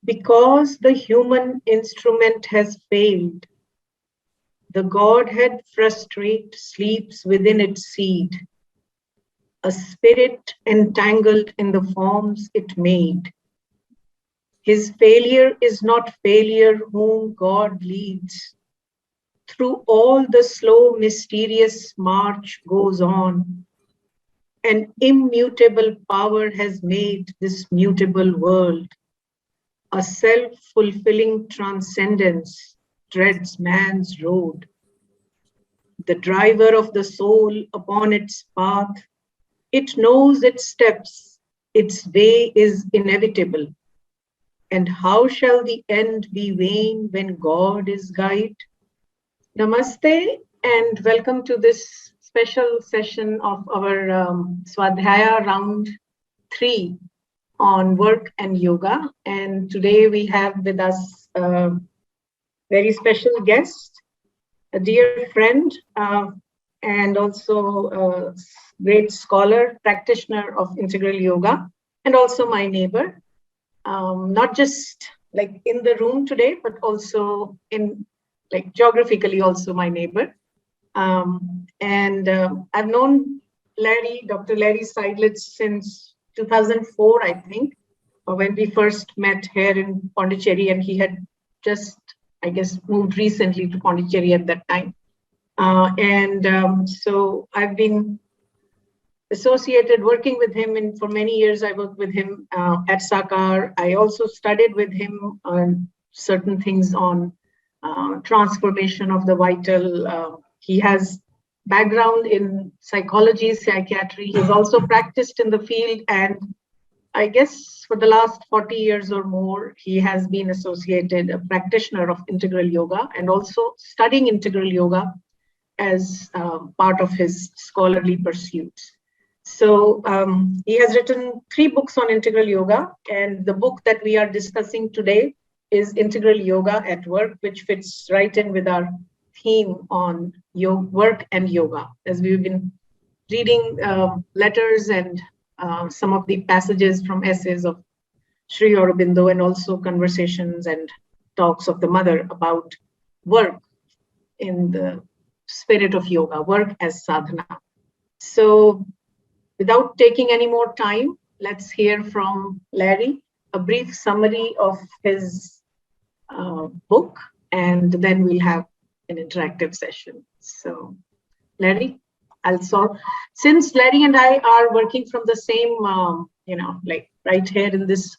Because the human instrument has failed, the Godhead frustrate sleeps within its seed, a spirit entangled in the forms it made. His failure is not failure whom God leads. Through all the slow, mysterious march goes on. An immutable power has made this mutable world. A self-fulfilling transcendence treads man's road. The driver of the soul upon its path, it knows its steps, its way is inevitable. And how shall the end be vain when God is guide? Namaste and welcome to this special session of our Svadhyaya round 3 on work and yoga. And today we have with us a very special guest, a dear friend, and also a great scholar, practitioner of integral yoga, and also my neighbor. Not just like in the room today, but also in like geographically also my neighbor. I've known Dr. Larry Seidlitz since 2004, I think, when we first met here in Pondicherry, and he had just, I guess, moved recently to Pondicherry at that time. So I've been associated working with him for many years. I worked with him at Sakar. I also studied with him on certain things on transformation of the vital. He has background in psychology, psychiatry. He's also practiced in the field, and I guess for the last 40 years or more, he has been associated a practitioner of integral yoga and also studying integral yoga as part of his scholarly pursuits. So he has written 3 books on integral yoga, and the book that we are discussing today is Integral Yoga at Work, which fits right in with our theme on work and yoga, as we've been reading letters and some of the passages from essays of Sri Aurobindo and also conversations and talks of the mother about work in the spirit of yoga, work as sadhana. So without taking any more time, let's hear from Larry, a brief summary of his book, and then we'll have an interactive session. So Larry, since Larry and I are working from the same, like right here in this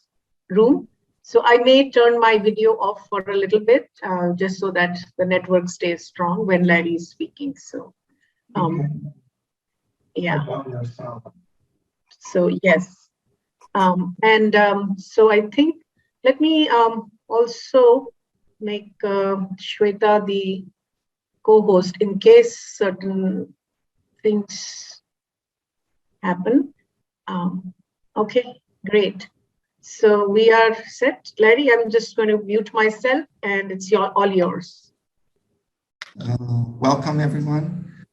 room, so I may turn my video off for a little bit, just so that the network stays strong when Larry is speaking. So, yeah. So yes, so I think let me also make Shweta the co-host in case certain things happen. Okay, great. So we are set. Larry, I'm just going to mute myself, and it's all yours. Welcome, everyone.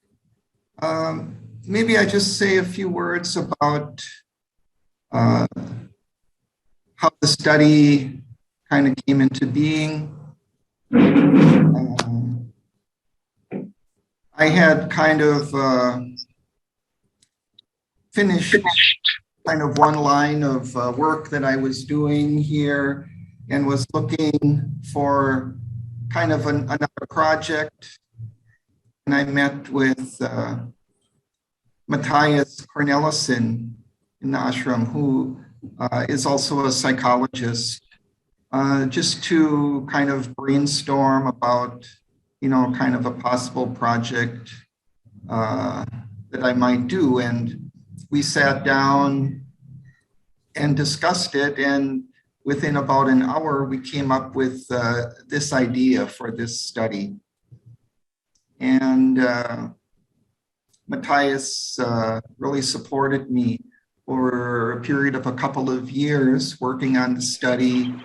Maybe I just say a few words about how the study kind of came into being. I had kind of finished kind of one line of work that I was doing here and was looking for kind of another project. And I met with Matthias Cornelissen in the ashram, who is also a psychologist, just to kind of brainstorm about, kind of a possible project that I might do. And we sat down and discussed it. And within about an hour, we came up with this idea for this study. And Matthias really supported me over a period of a couple of years working on the study,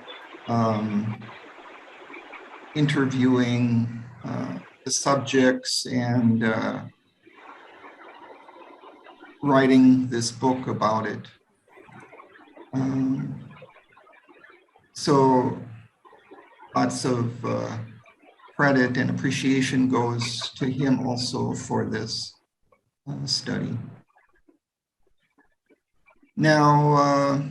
interviewing the subjects and writing this book about it. So lots of credit and appreciation goes to him also for this study. Now,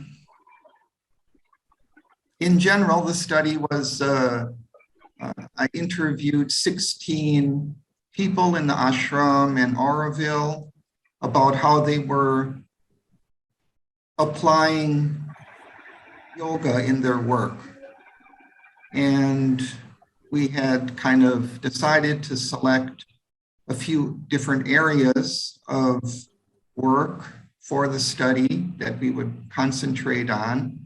in general, the study was, I interviewed 16 people in the ashram and Auroville about how they were applying yoga in their work. And we had kind of decided to select a few different areas of work for the study that we would concentrate on.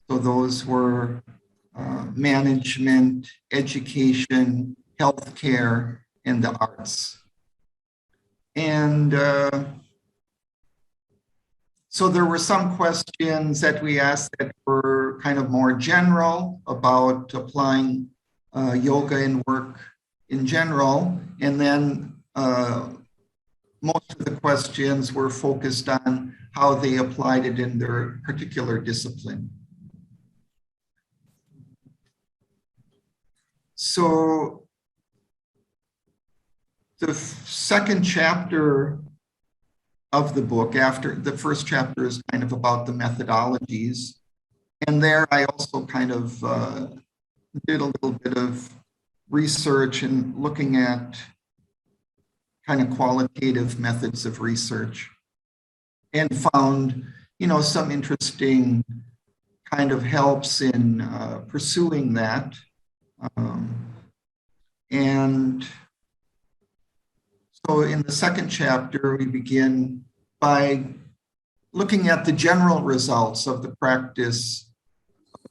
So those were management, education, healthcare, and the arts. And so there were some questions that we asked that were kind of more general about applying yoga in work in general. And then most of the questions were focused on how they applied it in their particular discipline. So the second chapter of the book, after the first chapter, is kind of about the methodologies. And there I also kind of did a little bit of research and looking at kind of qualitative methods of research, and found, you know, some interesting kind of helps in pursuing that. And so in the second chapter, we begin by looking at the general results of the practice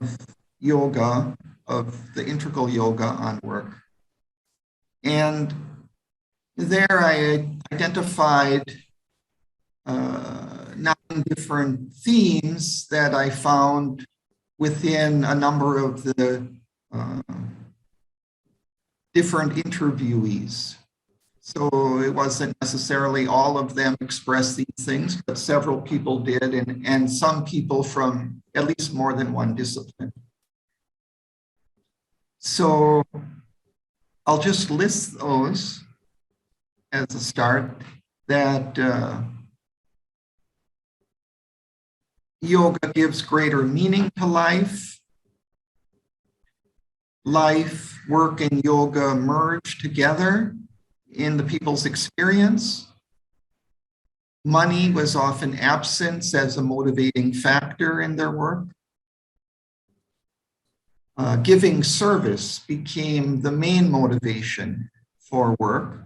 of yoga, of the integral yoga on work. And there I identified 9 different themes that I found within a number of the different interviewees. So it wasn't necessarily all of them expressed these things, but several people did, and some people from at least more than one discipline. So I'll just list those as a start. That yoga gives greater meaning to life. Life, work, and yoga merge together in the people's experience. Money was often absent as a motivating factor in their work. Giving service became the main motivation for work.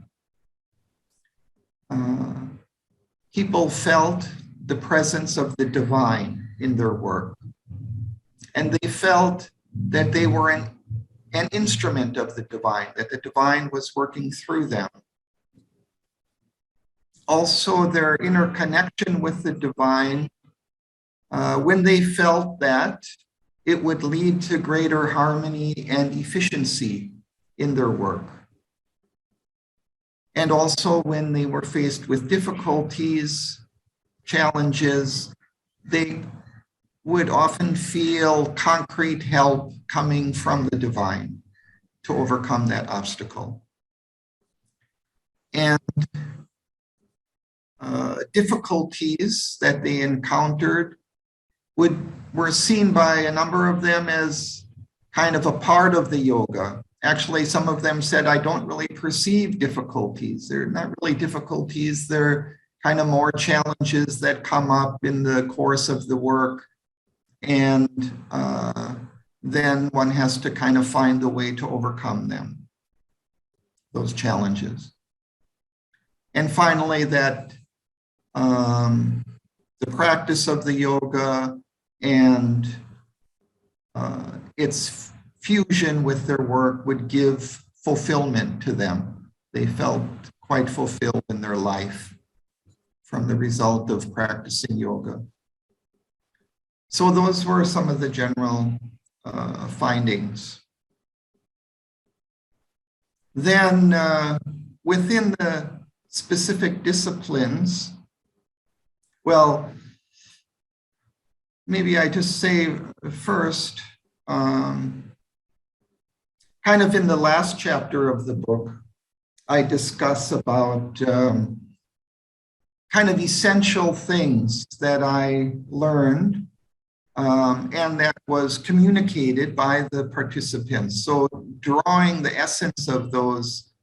People felt the presence of the divine in their work, and they felt that they were an instrument of the divine, that the divine was working through them. Also, their interconnection with the divine, when they felt that, it would lead to greater harmony and efficiency in their work. And also when they were faced with difficulties, challenges, they would often feel concrete help coming from the divine to overcome that obstacle. And difficulties that they encountered were seen by a number of them as kind of a part of the yoga. Actually, some of them said, I don't really perceive difficulties. They're not really difficulties. They're kind of more challenges that come up in the course of the work. And then one has to kind of find a way to overcome them, those challenges. And finally, that the practice of the yoga and its fusion with their work would give fulfillment to them. They felt quite fulfilled in their life from the result of practicing yoga. So those were some of the general findings. Then within the specific disciplines, well, maybe I just say first kind of in the last chapter of the book, I discuss about kind of essential things that I learned and that was communicated by the participants. So drawing the essence of those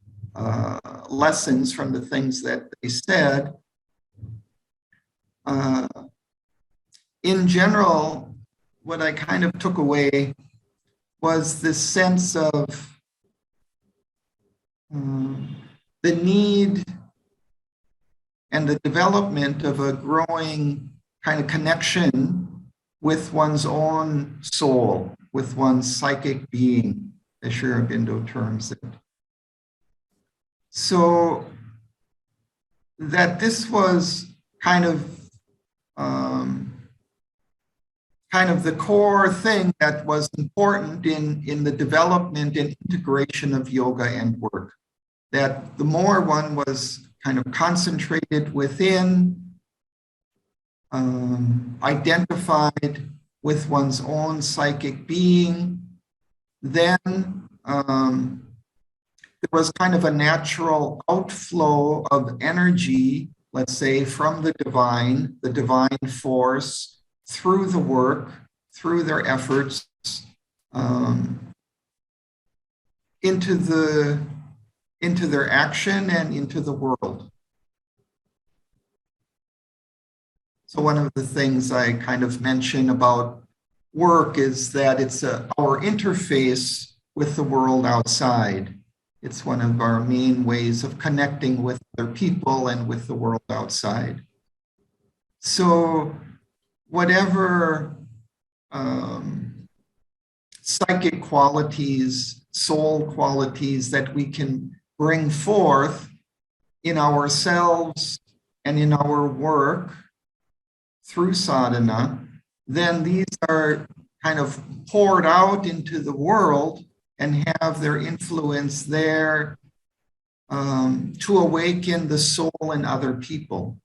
lessons from the things that they said, in general, what I kind of took away was this sense of the need and the development of a growing kind of connection with one's own soul, with one's psychic being, as Sri Aurobindo terms it. So that this was kind of the core thing that was important in the development and integration of yoga and work. That the more one was kind of concentrated within, identified with one's own psychic being, then there was kind of a natural outflow of energy, let's say, from the divine force, through the work, through their efforts, into their action and into the world. So one of the things I kind of mention about work is that it's our interface with the world outside. It's one of our main ways of connecting with other people and with the world outside. So whatever psychic qualities, soul qualities that we can bring forth in ourselves and in our work through sadhana, then these are kind of poured out into the world and have their influence there to awaken the soul in other people.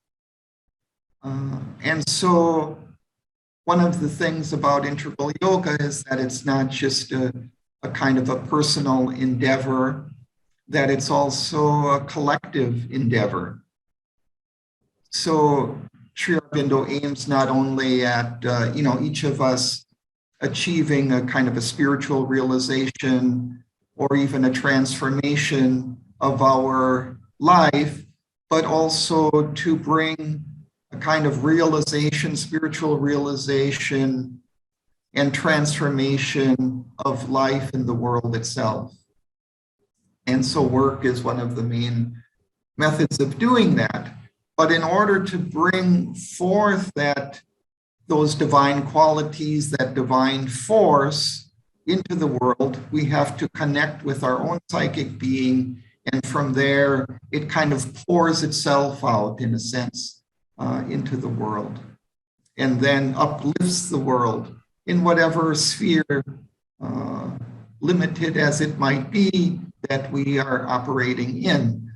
And so one of the things about integral yoga is that it's not just a kind of a personal endeavor, that it's also a collective endeavor. So Sri Aurobindo aims not only at each of us achieving a kind of a spiritual realization or even a transformation of our life, but also to bring a kind of realization, spiritual realization and transformation of life in the world itself. And so work is one of the main methods of doing that. But in order to bring forth those divine qualities, that divine force into the world, we have to connect with our own psychic being. And from there, it kind of pours itself out, in a sense, into the world. And then uplifts the world in whatever sphere, limited as it might be, that we are operating in.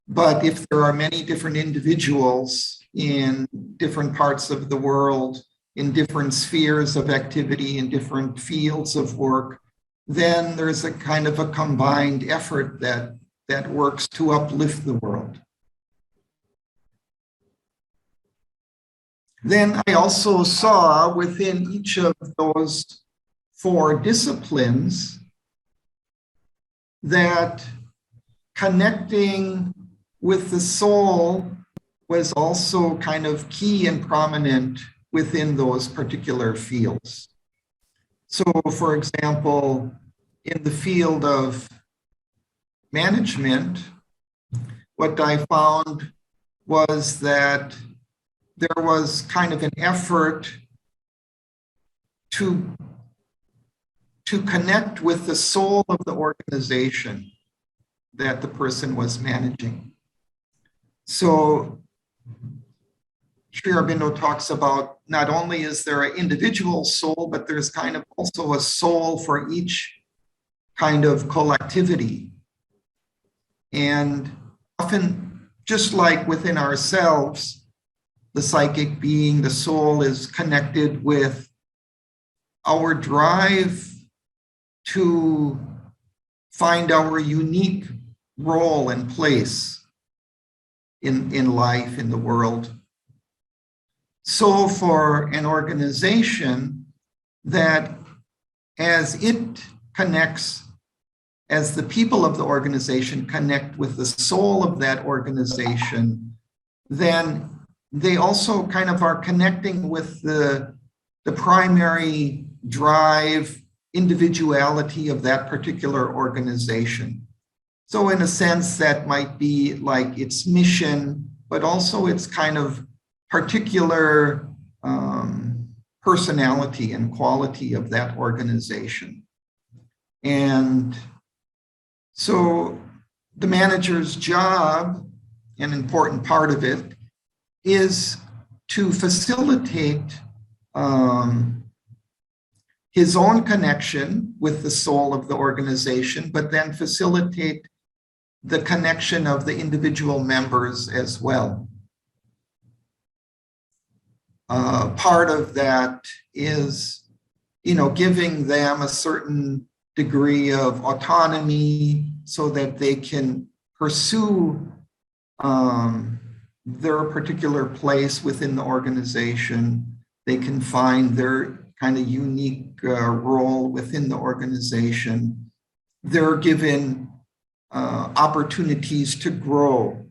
But if there are many different individuals in different parts of the world, in different spheres of activity, in different fields of work, then there's a kind of a combined effort that works to uplift the world. Then I also saw within each of those 4 disciplines that connecting with the soul was also kind of key and prominent within those particular fields. So, for example, in the field of management, what I found was that there was kind of an effort to connect with the soul of the organization that the person was managing. So Sri Aurobindo talks about not only is there an individual soul, but there's kind of also a soul for each kind of collectivity. And often, just like within ourselves, the psychic being, the soul, is connected with our drive to find our unique role and place in life, in the world. So for an organization that as it connects, as the people of the organization connect with the soul of that organization, then they also kind of are connecting with the primary drive, individuality of that particular organization. So in a sense, that might be like its mission, but also its kind of particular personality and quality of that organization. And so the manager's job, an important part of it, is to facilitate his own connection with the soul of the organization, but then facilitate the connection of the individual members as well. Part of that is, giving them a certain degree of autonomy so that they can pursue their particular place within the organization. They can find their kind of unique role within the organization. They're given opportunities to grow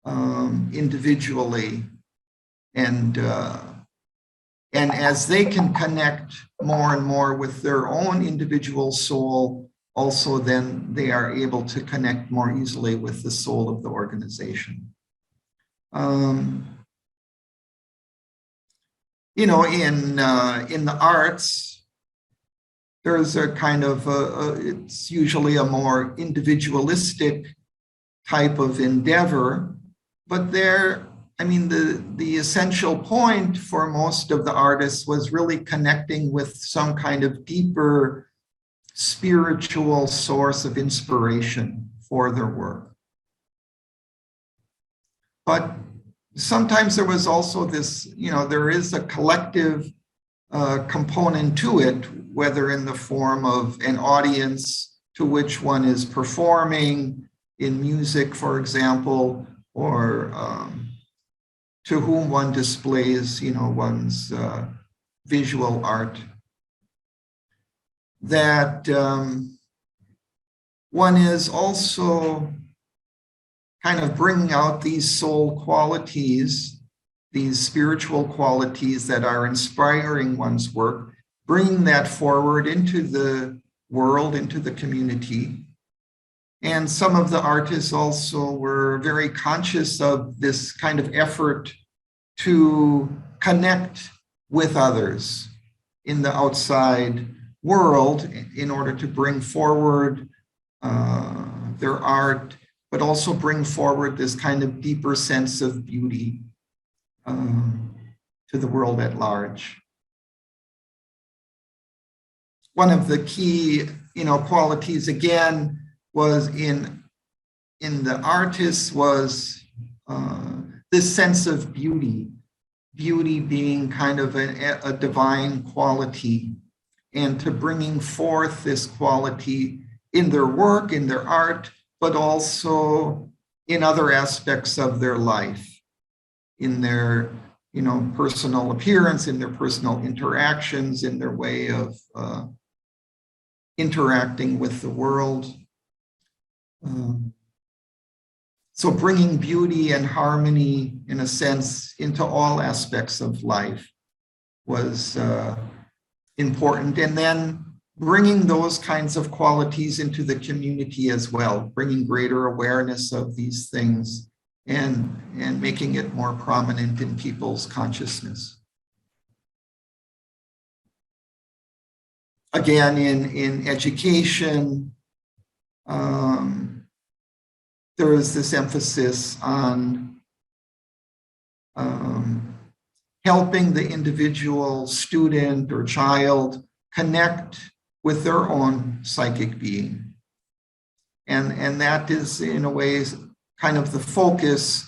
individually, and as they can connect more and more with their own individual soul, also then they are able to connect more easily with the soul of the organization. In the arts, there's a kind of, it's usually a more individualistic type of endeavor, but the essential point for most of the artists was really connecting with some kind of deeper spiritual source of inspiration for their work. But sometimes there was also this, there is a collective component to it, whether in the form of an audience to which one is performing in music, for example, or to whom one displays, one's visual art. That one is also kind of bringing out these soul qualities, these spiritual qualities that are inspiring one's work, bringing that forward into the world, into the community. And some of the artists also were very conscious of this kind of effort to connect with others in the outside world in order to bring forward their art, but also bring forward this kind of deeper sense of beauty to the world at large. One of the key, qualities again was in the artists was this sense of beauty being kind of a divine quality, and to bringing forth this quality in their work, in their art, but also in other aspects of their life, in their personal appearance, in their personal interactions, in their way of interacting with the world. So bringing beauty and harmony, in a sense, into all aspects of life was important. And then bringing those kinds of qualities into the community as well, bringing greater awareness of these things and making it more prominent in people's consciousness. Again, in education, there is this emphasis on helping the individual student or child connect with their own psychic being. And that is, in a way, kind of the focus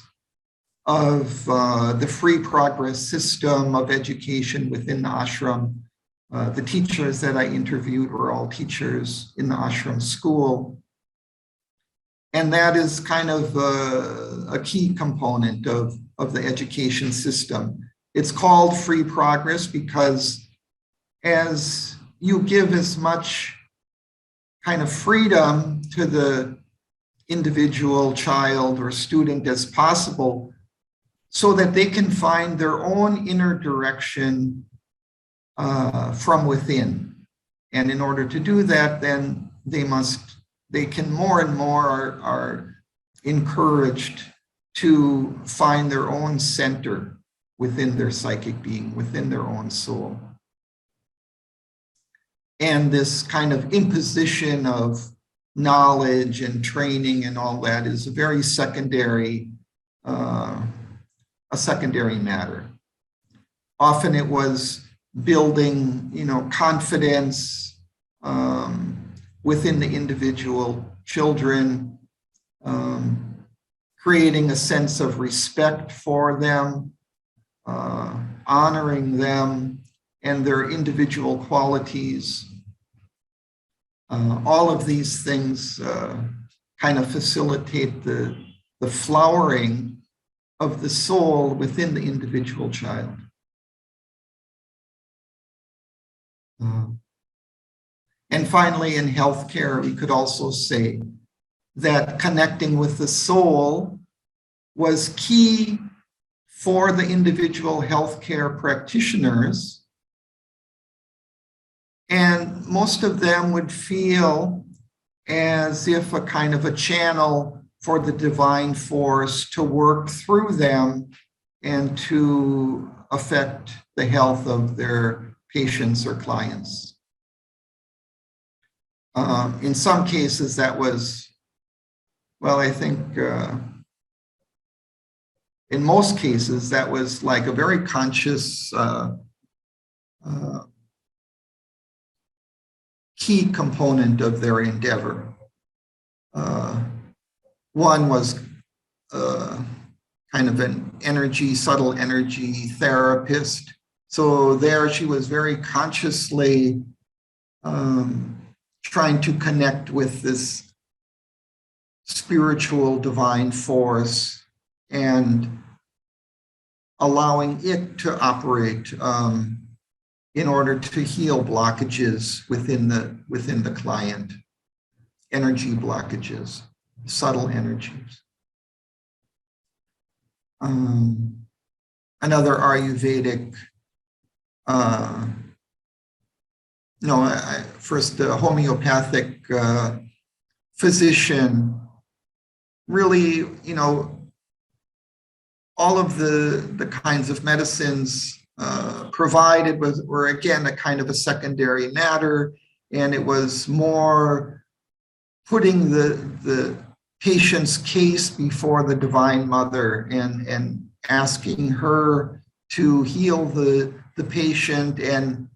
of the free progress system of education within the ashram, The teachers that I interviewed were all teachers in the ashram school. And that is kind of a key component of the education system. It's called free progress because as you give as much kind of freedom to the individual child or student as possible so that they can find their own inner direction from within. And in order to do that, then they can more and more are encouraged to find their own center within their psychic being, within their own soul. And this kind of imposition of knowledge and training and all that is a very secondary, a secondary matter. Often it was building, confidence within the individual children, creating a sense of respect for them, honoring them and their individual qualities. All of these things kind of facilitate the flowering of the soul within the individual child. And finally, in healthcare, we could also say that connecting with the soul was key for the individual healthcare practitioners. And most of them would feel as if a kind of a channel for the divine force to work through them and to affect the health of their patients or clients. In some cases, that was, well, I think in most cases, that was like a very conscious key component of their endeavor. One was kind of an subtle energy therapist. So there she was very consciously trying to connect with this spiritual divine force and allowing it to operate in order to heal blockages within the client, energy blockages, subtle energies. Another Ayurvedic, first the homeopathic physician, really, all of the kinds of medicines provided were again a kind of a secondary matter, and it was more putting the patient's case before the Divine Mother and asking her to heal the patient and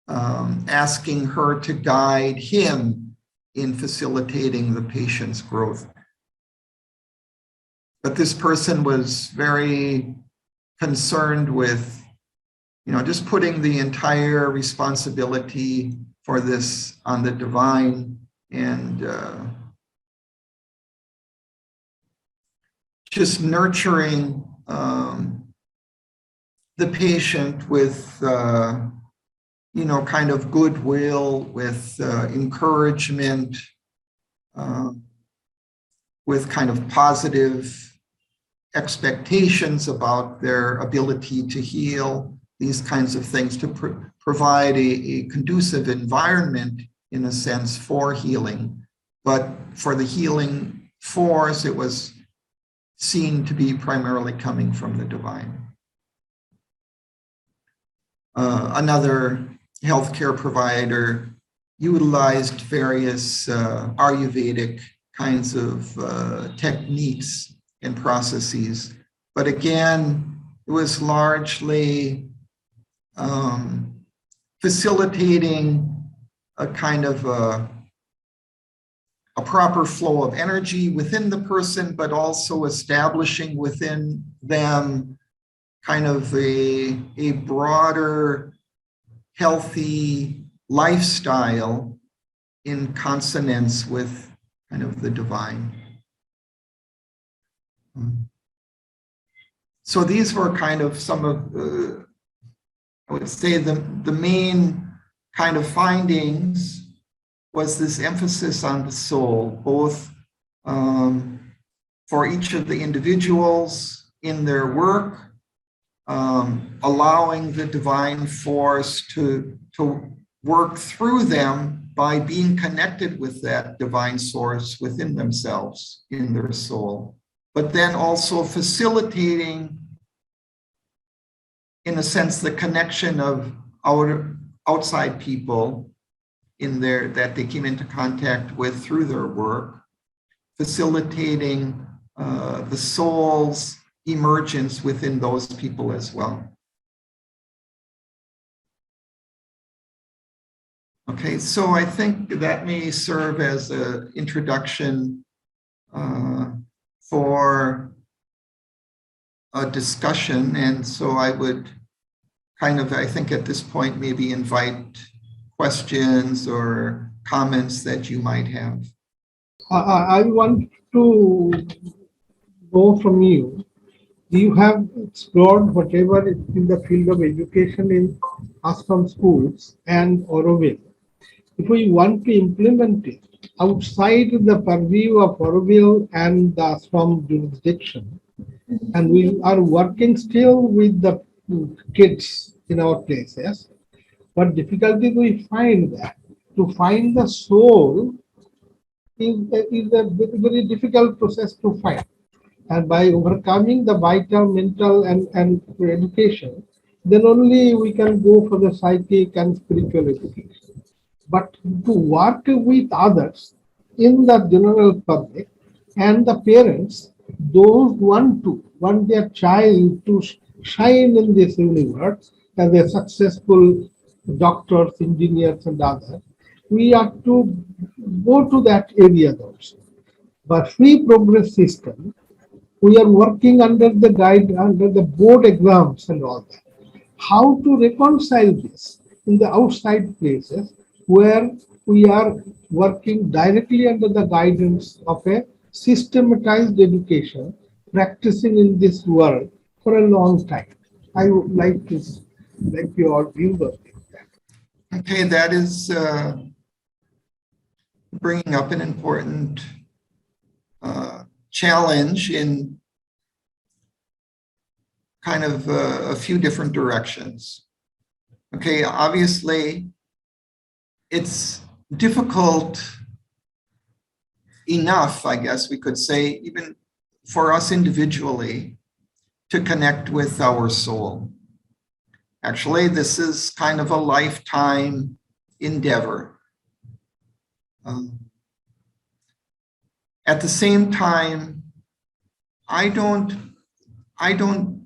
asking her to guide him in facilitating the patient's growth. But this person was very concerned with, just putting the entire responsibility for this on the divine and just nurturing the patient with, kind of goodwill, with encouragement, with kind of positive expectations about their ability to heal, these kinds of things, to provide a conducive environment, in a sense, for healing. But for the healing force, it was seen to be primarily coming from the divine. Another healthcare provider utilized various Ayurvedic kinds of techniques and processes. But again, it was largely facilitating a kind of a proper flow of energy within the person, but also establishing within them kind of a broader healthy lifestyle in consonance with kind of the divine. So these were kind of some of the, I would say the main kind of findings was this emphasis on the soul, both for each of the individuals in their work, allowing the divine force to work through them by being connected with that divine source within themselves, in their soul, but then also facilitating, in a sense, the connection of our outside people in there that they came into contact with through their work, facilitating the soul's emergence within those people as well. Okay, so I think that may serve as an introduction for a discussion. And so I would kind of, I think at this point, maybe invite questions or comments that you might have. I want to know from you, you have explored whatever is in the field of education in ashram schools and Auroville. If we want to implement it outside the purview of Auroville and the ashram jurisdiction, and we are working still with the kids in our places, what difficulty we find that to find the soul is a very, very difficult process to find. And by overcoming the vital, mental, and education, then only we can go for the psychic and spiritual education. But to work with others in the general public and the parents, those want their child to shine in this universe as a successful doctors, engineers, and others, we have to go to that area also. But free progress system, we are working under the guide, under the board exams and all that. How to reconcile this in the outside places where we are working directly under the guidance of a systematized education, practicing in this world for a long time. I would like your view of it. Okay, that is bringing up an important challenge in kind of a few different directions. Okay, obviously, it's difficult enough, I guess we could say, even for us individually, to connect with our soul. Actually, this is kind of a lifetime endeavor. At the same time, I don't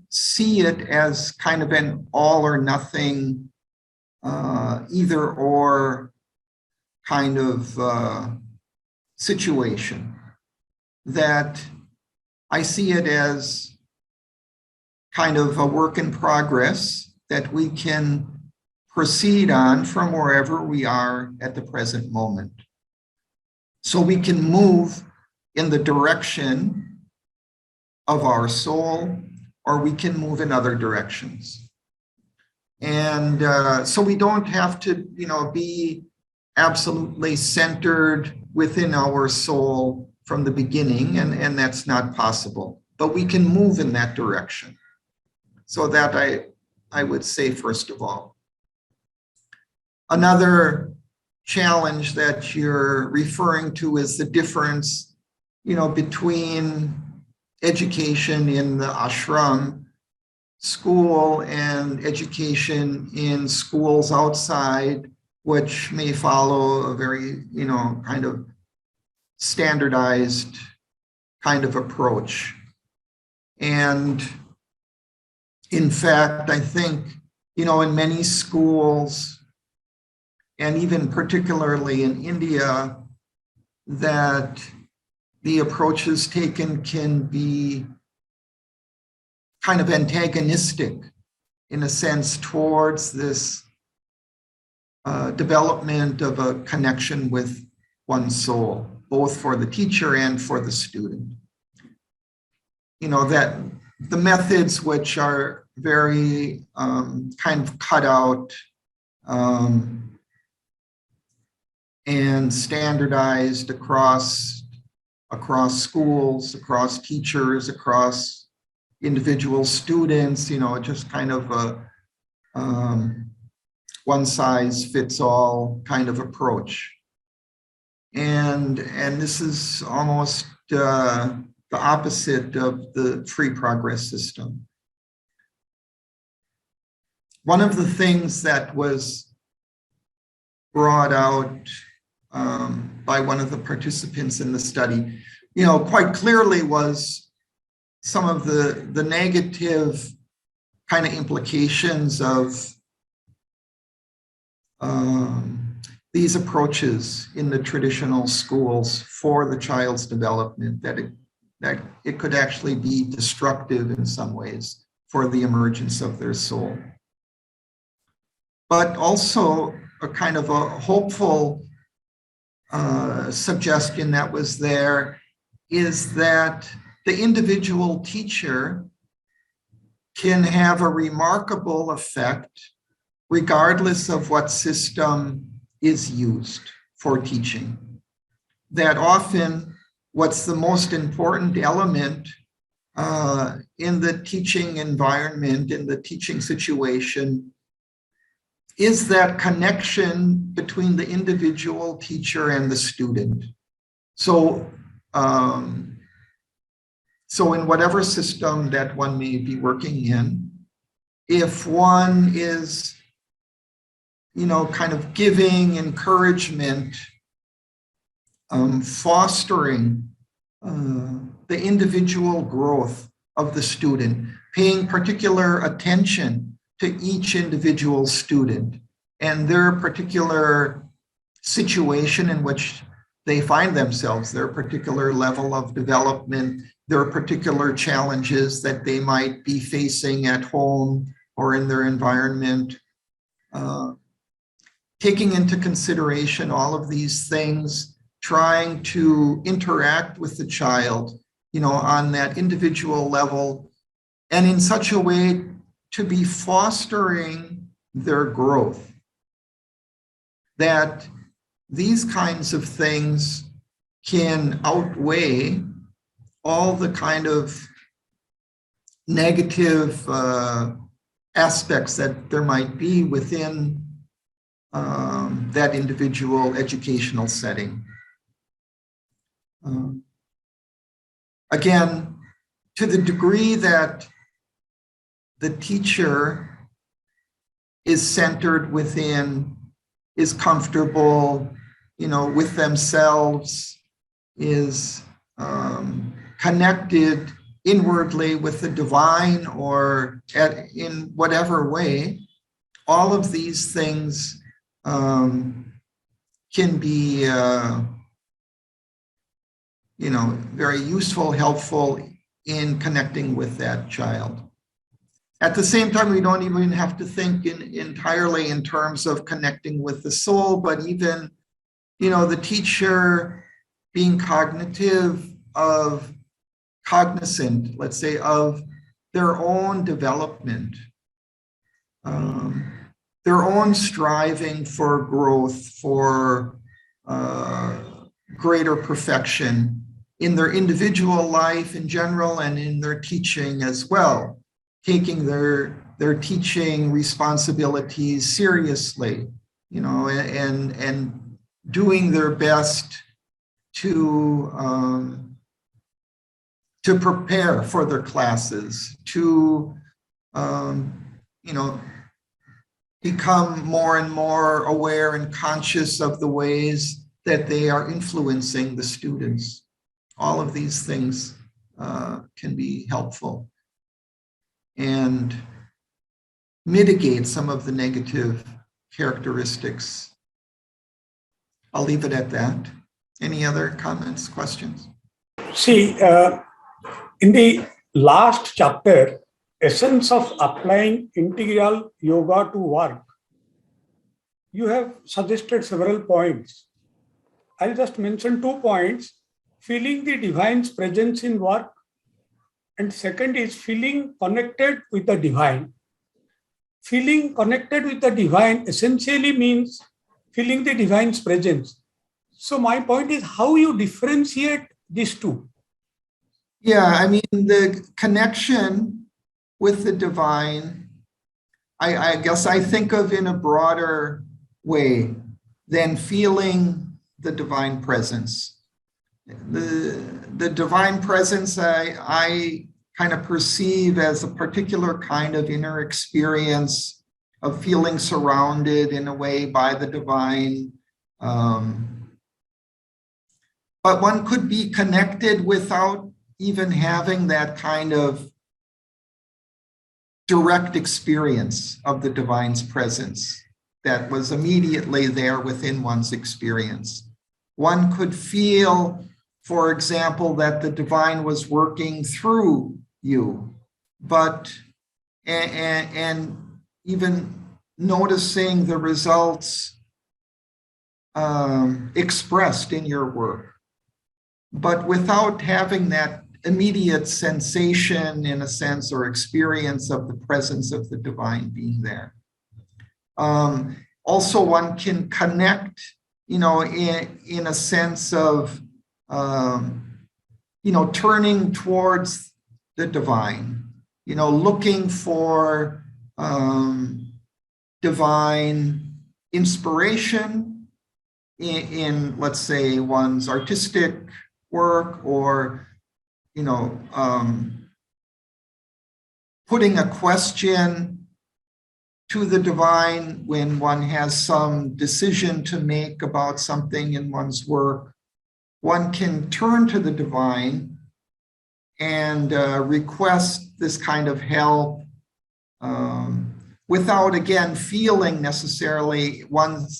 see it as kind of an all or nothing, either or kind of situation. That I see it as kind of a work in progress that we can proceed on from wherever we are at the present moment. So we can move in the direction of our soul, or we can move in other directions. And so we don't have to, be absolutely centered within our soul from the beginning, and that's not possible. But we can move in that direction. So that I would say, first of all. Another challenge that you're referring to is the difference, between education in the ashram school and education in schools outside, which may follow a very, kind of standardized kind of approach. And in fact, I think, in many schools, and even particularly in India, that the approaches taken can be kind of antagonistic in a sense towards this development of a connection with one's soul, both for the teacher and for the student. You know, that the methods which are very kind of cut out and standardized across schools, across teachers, across individual students, you know, just kind of a one size fits all kind of approach. And this is almost the opposite of the free progress system. One of the things that was brought out by one of the participants in the study, you know, quite clearly was some of the negative kind of implications of these approaches in the traditional schools for the child's development, that it could actually be destructive in some ways for the emergence of their soul. But also a kind of a hopeful suggestion that was there is that the individual teacher can have a remarkable effect regardless of what system is used for teaching. That often what's the most important element in the teaching environment, in the teaching situation, is that connection between the individual teacher and the student. So, so in whatever system that one may be working in, if one is, you know, kind of giving encouragement, fostering the individual growth of the student, paying particular attention to each individual student and their particular situation in which they find themselves, their particular level of development, their particular challenges that they might be facing at home or in their environment. Taking into consideration all of these things, trying to interact with the child, you know, on that individual level, and in such a way to be fostering their growth. That these kinds of things can outweigh all the kind of negative aspects that there might be within that individual educational setting. Again, to the degree that the teacher is centered within, is comfortable, you know, with themselves, is connected inwardly with the divine or in whatever way, all of these things can be, you know, very useful, helpful in connecting with that child. At the same time, we don't even have to think entirely in terms of connecting with the soul, but even, you know, the teacher being cognizant, let's say, of their own development, their own striving for growth, for greater perfection in their individual life in general and in their teaching as well, taking their teaching responsibilities seriously, you know, and doing their best to prepare for their classes, to you know, become more and more aware and conscious of the ways that they are influencing the students. All of these things can be helpful and mitigate some of the negative characteristics. I'll leave it at that. Any other comments, questions? See, in the last chapter, essence of applying integral yoga to work, you have suggested several points. I'll just mention 2 points. Feeling the divine's presence in work, and second is feeling connected with the divine. Feeling connected with the divine essentially means feeling the divine's presence. So my point is how you differentiate these two. Yeah, I mean, the connection with the divine, I guess I think of in a broader way than feeling the divine presence. The divine presence I kind of perceive as a particular kind of inner experience of feeling surrounded in a way by the divine. But one could be connected without even having that kind of direct experience of the divine's presence that was immediately there within one's experience. One could feel, for example, that the divine was working through you, but and even noticing the results expressed in your work, but without having that immediate sensation, in a sense, or experience of the presence of the divine being there. Also, one can connect, in a sense of, turning towards the divine, looking for divine inspiration in, let's say, one's artistic work, or putting a question to the divine when one has some decision to make about something in one's work. One can turn to the divine and request this kind of help without, again, feeling necessarily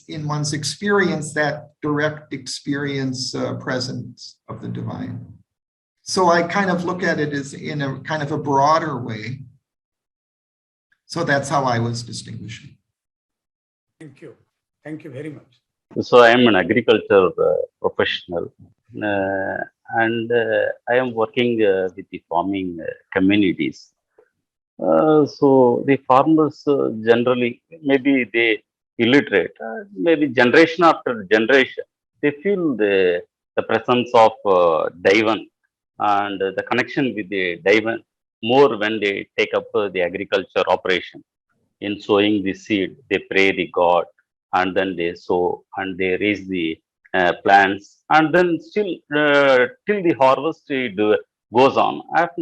in one's experience that direct experience presence of the divine. So I kind of look at it as in a kind of a broader way. So that's how I was distinguishing. Thank you. Thank you very much. So I am an agriculture professional, and I am working with the farming communities. So the farmers generally, maybe they illiterate, maybe generation after generation, they feel the presence of divine and the connection with the divine more when they take up the agriculture operation. In sowing the seed, they pray the God, and then they sow and they raise the plants, and then still till the harvest it goes on.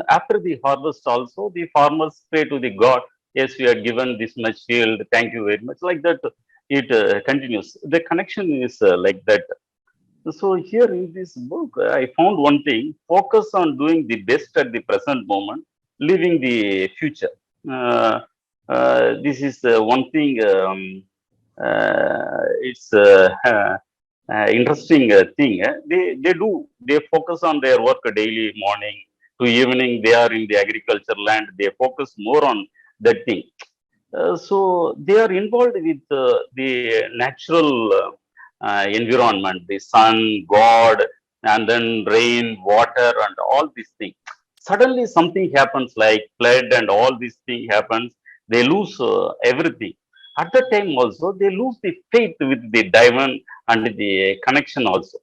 After the harvest also, the farmers pray to the God, yes, we are given this much yield, thank you very much. Like that, it continues. The connection is like that. So here in this book, I found one thing: focus on doing the best at the present moment, leaving the future. This is one thing. It's interesting thing. They focus on their work daily, morning to evening. They are in the agriculture land. They focus more on that thing. So they are involved with the natural environment, the sun, God, and then rain, water, and all these things. Suddenly something happens like flood and all these things happens. They lose everything. At that time also, they lose the faith with the divine and the connection also.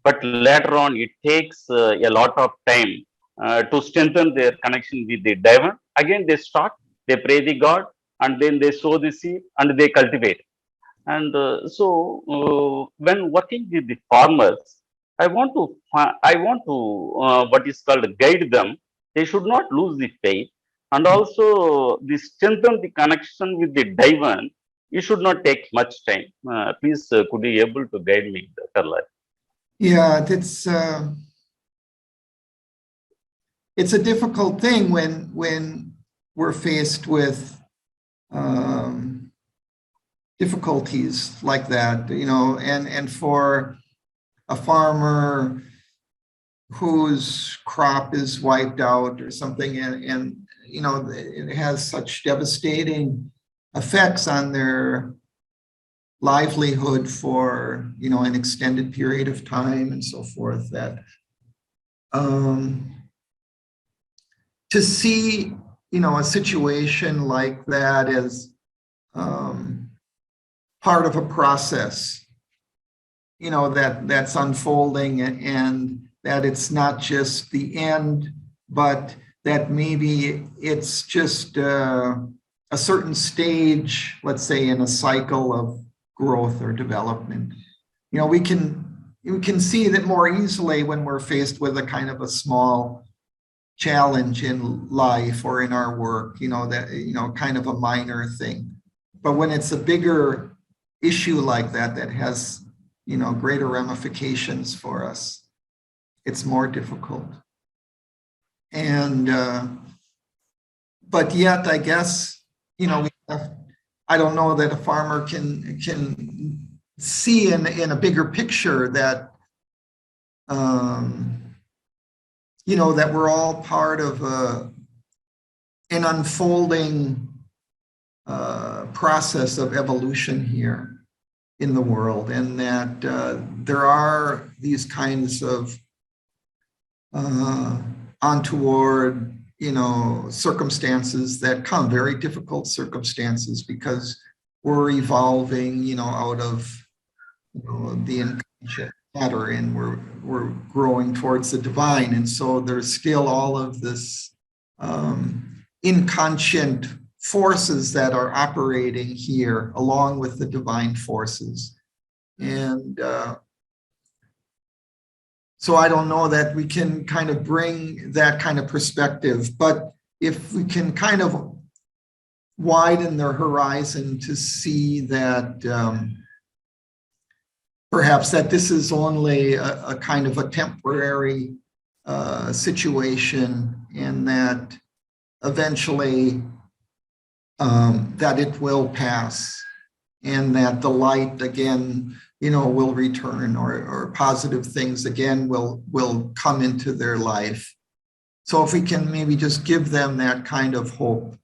But later on, it takes a lot of time to strengthen their connection with the divine. Again, they start, they pray the God, and then they sow the seed and they cultivate. And when working with the farmers, I want to what is called guide them. They should not lose the faith, and also the strengthen the connection with the divine. It should not take much time. Please, could you able to guide me, Dr. Lai? Yeah, it's a difficult thing when we're faced with difficulties like that, and for a farmer whose crop is wiped out or something, and it has such devastating effects on their livelihood for, an extended period of time and so forth, that to see, a situation like that as part of a process, that's unfolding, and that it's not just the end, but that maybe it's just a certain stage, let's say, in a cycle of growth or development. We can see that more easily when we're faced with a kind of a small challenge in life or in our work, that, kind of a minor thing. But when it's a bigger issue like that has, greater ramifications for us, it's more difficult. And, but yet, I guess, I don't know that a farmer can see in a bigger picture that, that we're all part of an unfolding process of evolution here in the world, and that there are these kinds of untoward, circumstances that come, very difficult circumstances, because we're evolving, out of, the inconscient matter, and we're growing towards the divine. And so there's still all of this inconscient forces that are operating here along with the divine forces. And so I don't know that we can kind of bring that kind of perspective, but if we can kind of widen their horizon to see that perhaps that this is only a kind of a temporary situation, and that eventually that it will pass, and that the light again, will return, or positive things again will come into their life. So if we can maybe just give them that kind of hope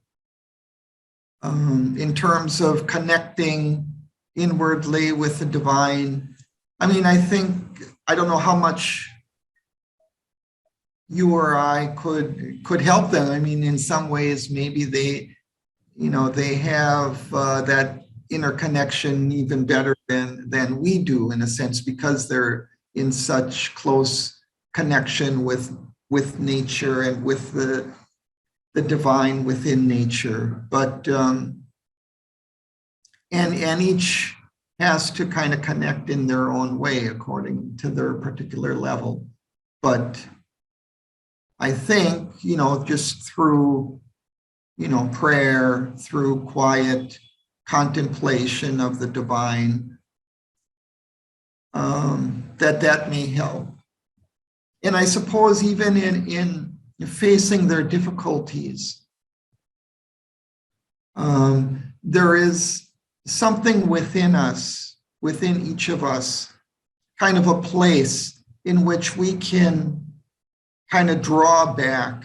in terms of connecting inwardly with the divine. I mean, I don't know how much you or I could help them. I mean, in some ways, maybe they have that interconnection even better than we do, in a sense, because they're in such close connection with nature and with the divine within nature. But and each has to kind of connect in their own way according to their particular level. But I think, just through, prayer, through quiet contemplation of the divine, that may help. And I suppose even in facing their difficulties, there is something within us, within each of us, kind of a place in which we can kind of draw back,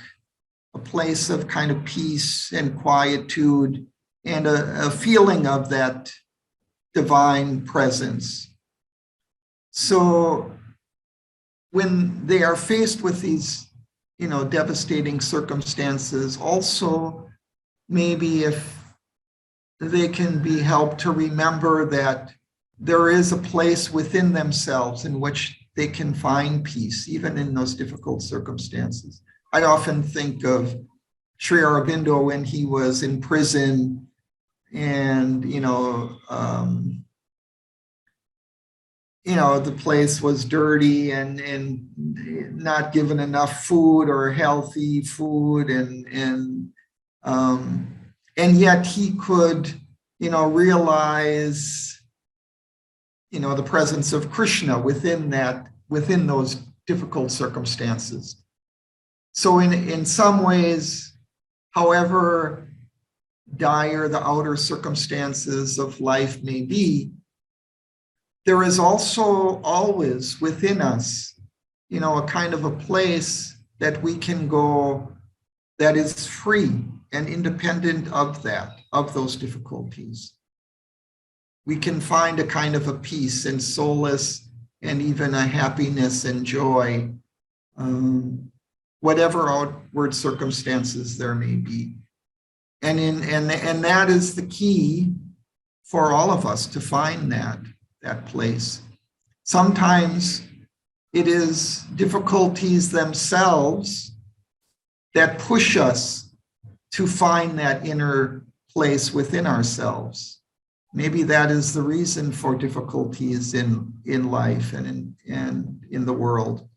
a place of kind of peace and quietude, and a feeling of that divine presence. So when they are faced with these, devastating circumstances, also maybe if they can be helped to remember that there is a place within themselves in which they can find peace, even in those difficult circumstances. I often think of Sri Aurobindo when he was in prison, and the place was dirty and not given enough food or healthy food, and yet he could, realize, the presence of Krishna within those difficult circumstances. So in some ways, however dire the outer circumstances of life may be, there is also always within us, a kind of a place that we can go that is free and independent of those difficulties. we can find a kind of a peace and solace and even a happiness and joy, whatever outward circumstances there may be. And that is the key for all of us to find that place. Sometimes it is difficulties themselves that push us to find that inner place within ourselves. Maybe that is the reason for difficulties in life and in the world,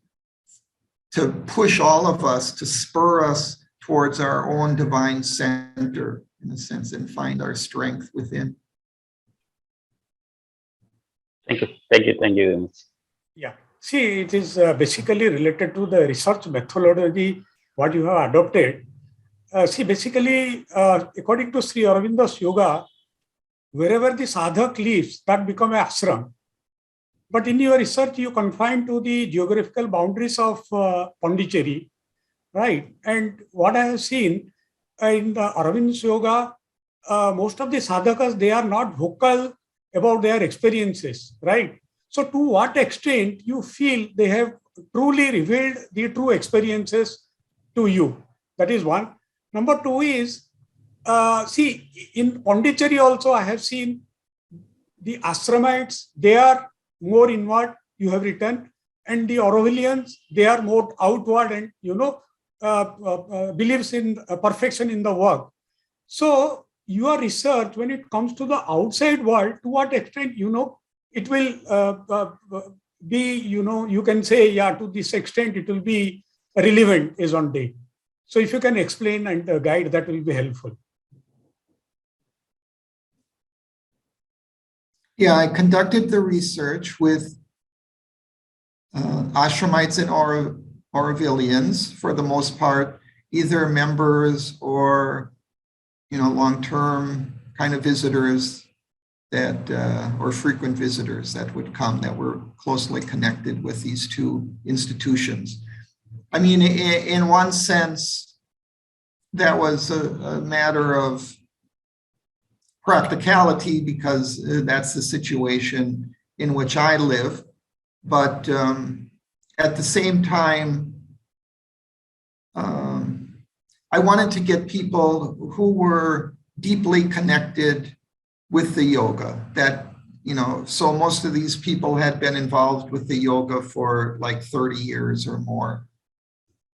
to push all of us, to spur us towards our own divine center, in a sense, and find our strength within. Thank you. Thank you. Thank you very much. Yeah. See, it is basically related to the research methodology, what you have adopted. See, basically, according to Sri Aurobindo's yoga, wherever the sadhak lives, that becomes an ashram. But in your research, you confine to the geographical boundaries of Pondicherry, right? And what I have seen in the Aurobindo's yoga, most of the sadhakas, they are not vocal about their experiences, right? So to what extent you feel they have truly revealed the true experiences to you? That is one. Number two is, see, in Pondicherry also, I have seen the ashramites, they are more inward, you have written, and the Aurovillians, they are more outward and, believes in perfection in the work. So your research, when it comes to the outside world, to what extent, it will be, you can say, yeah, to this extent, it will be relevant as on date. So if you can explain and guide, that will be helpful. Yeah, I conducted the research with ashramites and Aurovillians, for the most part, either members or, long-term kind of visitors that, or frequent visitors that would come, that were closely connected with these two institutions. I mean, in one sense, that was a matter of practicality, because that's the situation in which I live. But at the same time, I wanted to get people who were deeply connected with the yoga, that, so most of these people had been involved with the yoga for like 30 years or more.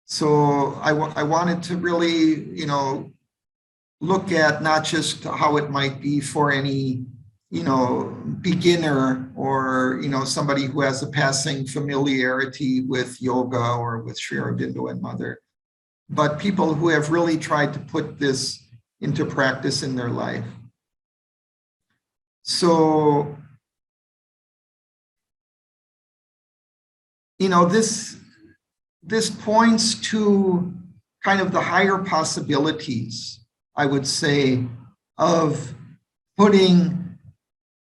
So I wanted to really, look at not just how it might be for any, beginner or, somebody who has a passing familiarity with yoga or with Sri Aurobindo and Mother, but people who have really tried to put this into practice in their life. So, this points to kind of the higher possibilities, I would say, of putting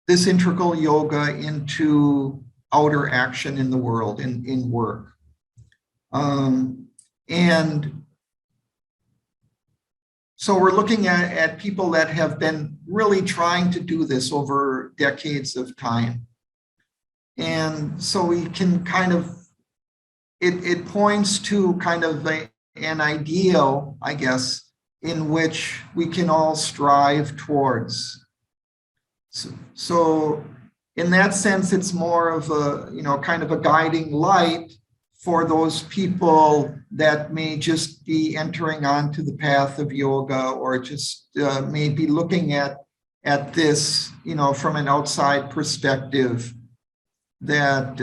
this integral yoga into outer action in the world, in work. And so we're looking at people that have been really trying to do this over decades of time. And so we can kind of, it points to kind of an ideal, I guess, in which we can all strive towards. So in that sense, it's more of a, kind of a guiding light for those people that may just be entering onto the path of yoga, or just may be looking at this, from an outside perspective, that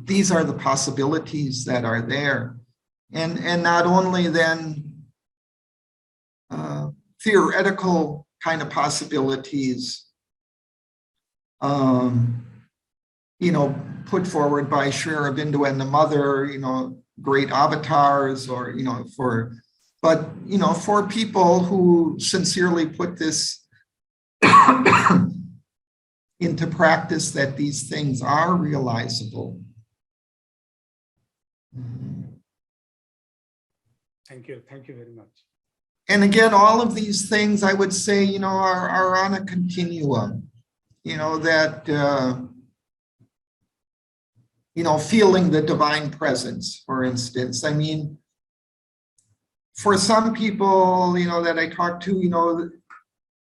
these are the possibilities that are there. And not only then theoretical kind of possibilities, put forward by Sri Aurobindo and the Mother, great avatars, or, but for people who sincerely put this into practice, that these things are realizable. Thank you very much. And again, all of these things, I would say, are on a continuum. that, feeling the divine presence, for instance. I mean, for some people, that I talked to,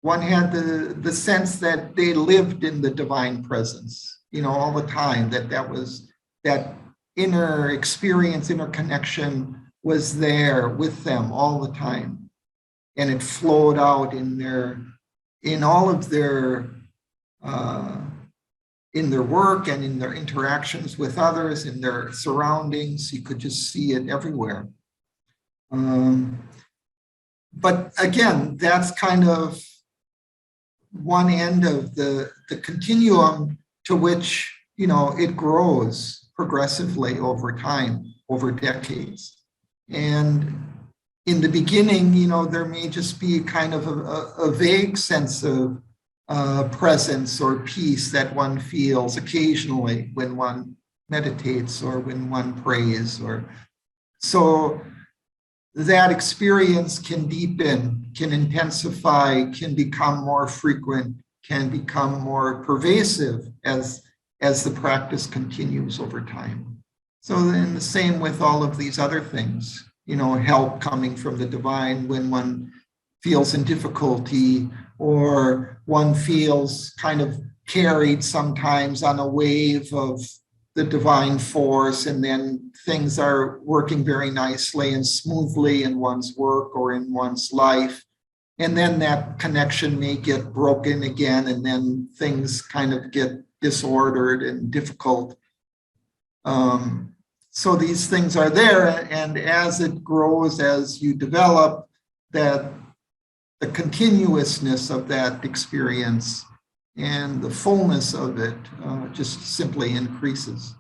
one had the sense that they lived in the divine presence, all the time, that inner experience, inner connection was there with them all the time. And it flowed out in all of their, in their work and in their interactions with others, in their surroundings. You could just see it everywhere. But again, that's kind of one end of the continuum to which, it grows progressively over time, over decades. And in the beginning, there may just be kind of a vague sense of presence or peace that one feels occasionally when one meditates or when one prays, so that experience can deepen, can intensify, can become more frequent, can become more pervasive as the practice continues over time. So then the same with all of these other things, help coming from the divine when one feels in difficulty, or one feels kind of carried sometimes on a wave of the divine force, and then things are working very nicely and smoothly in one's work or in one's life. And then that connection may get broken again, and then things kind of get disordered and difficult. So these things are there, and as it grows, as you develop, that the continuousness of that experience and the fullness of it just simply increases.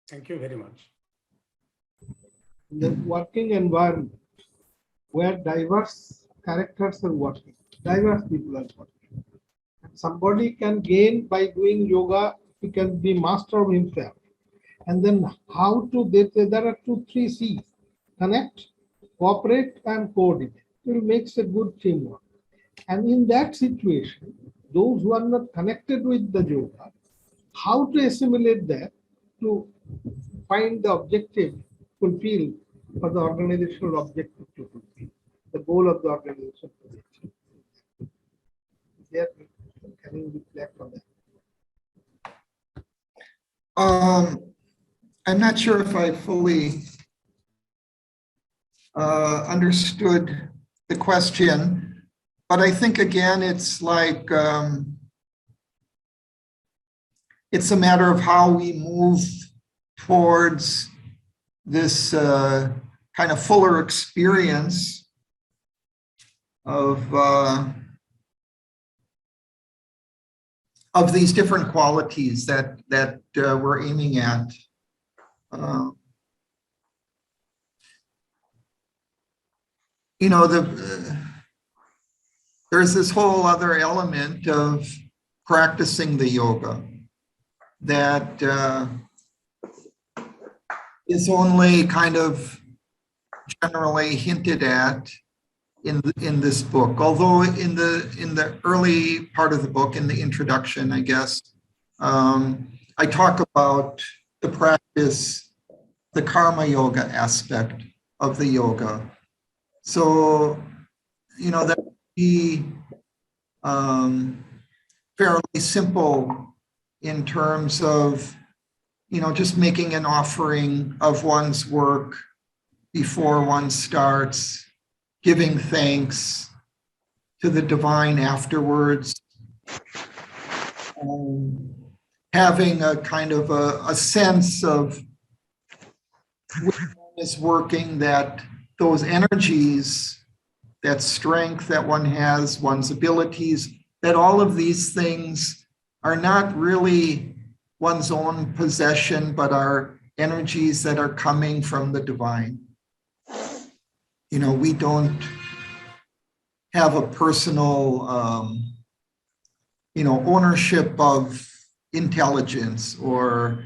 Thank you very much. The working environment where diverse characters are working, diverse people are working. And somebody can gain by doing yoga, he can be master of himself. And then how to, there are 2, 3 C's: connect, cooperate, and coordinate. It makes a good teamwork. And in that situation, those who are not connected with the yoga, how to assimilate that to find the objective fulfilled for the organizational objective to fulfill, the goal of the organization to be achieved. There, can you reflect on that? I'm not sure if I fully understood the question, but I think again, it's like, it's a matter of how we move towards this kind of fuller experience of these different qualities that we're aiming at. There's this whole other element of practicing the yoga that is only kind of generally hinted at in this book. Although in the early part of the book, in the introduction, I guess, I talk about the practice, the karma yoga aspect of the yoga. So, that would be fairly simple in terms of, just making an offering of one's work before one starts, giving thanks to the divine afterwards, having a kind of a sense of when one is working, that those energies, that strength that one has, one's abilities, that all of these things are not really one's own possession, but are energies that are coming from the divine. We don't have a personal, ownership of intelligence or,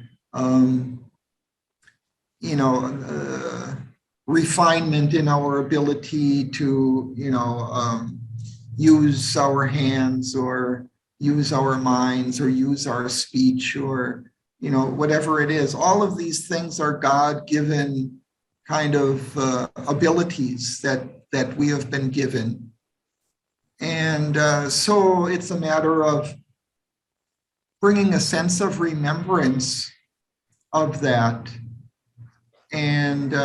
refinement in our ability to, use our hands or use our minds or use our speech or, whatever it is. All of these things are God-given kind of abilities that we have been given. And so it's a matter of bringing a sense of remembrance of that and